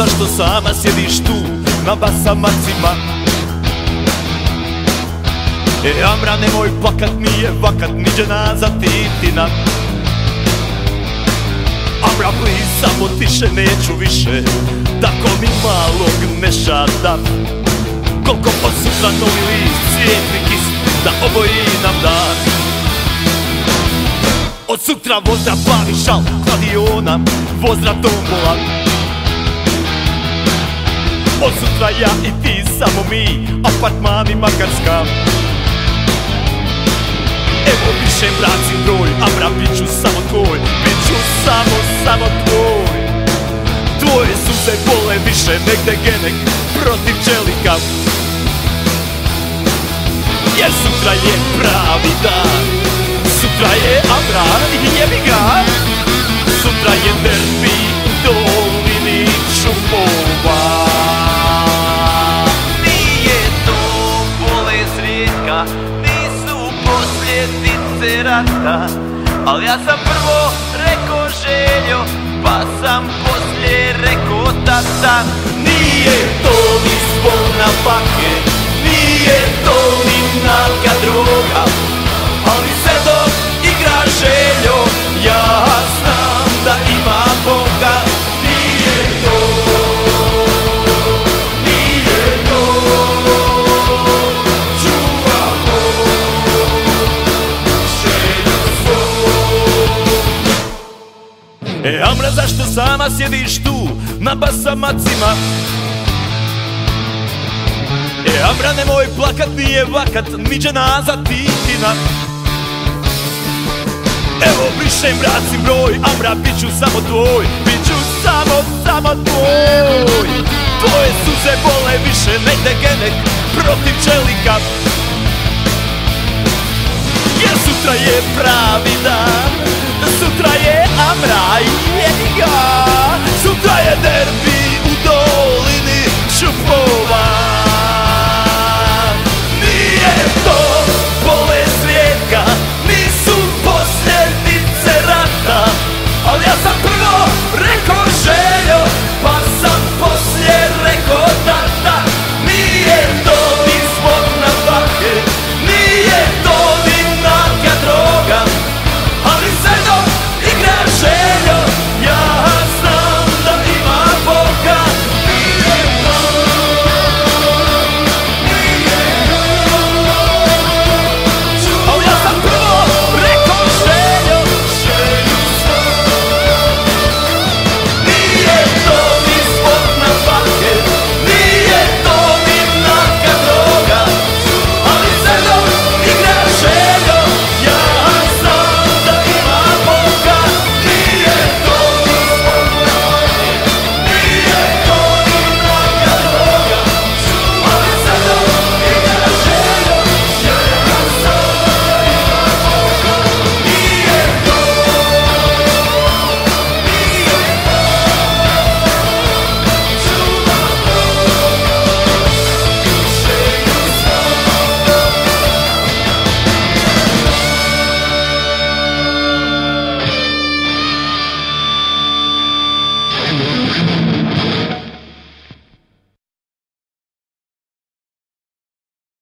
zašto sama sjediš tu na basamacima. Amra, nemoj plakat, nije vakat, ni dženaza Titina. Amra, please, samo tiše, neću više, tako mi malog neša da. Koliko od sutra novi list, svijetli kis, da oboji nam dan. Od sutra vozdra plavi šal, kladiona, vozdra tombola. Od sutra ja i ti, samo mi, apartmani Makarska. Evo više braci broj, Amra, bit ću samo tvoj, bit ću samo tvoj. Tvoje suze bole više negde genek protiv čelika. Jer sutra je pravi dan, sutra je Amra i jebi ga. Sutra je derbi u dolini šumova. Nije to bolest rijetka, nisu posljedice rata, al ja sam prvo rekao Željo, pa sam poslije rekao tata. Nije to ni spolna bake, nije to ni nalga droga, ali sve dok igra Željo, ja znam da ima Boga. Nije to, čuvamo Želju svoj. Amra, zašto sama sjediš tu na basamacima? Amra, nemoj plakat, nije vakat, ni dženaza Titina. Evo brišem braci broj, Amra, bit ću samo tvoj, bit ću samo tvoj. Tvoje suze bole više negde genek protiv čelika. Jer sutra je pravi dan, sutra je Amra i jebi ga. Sutra je derbi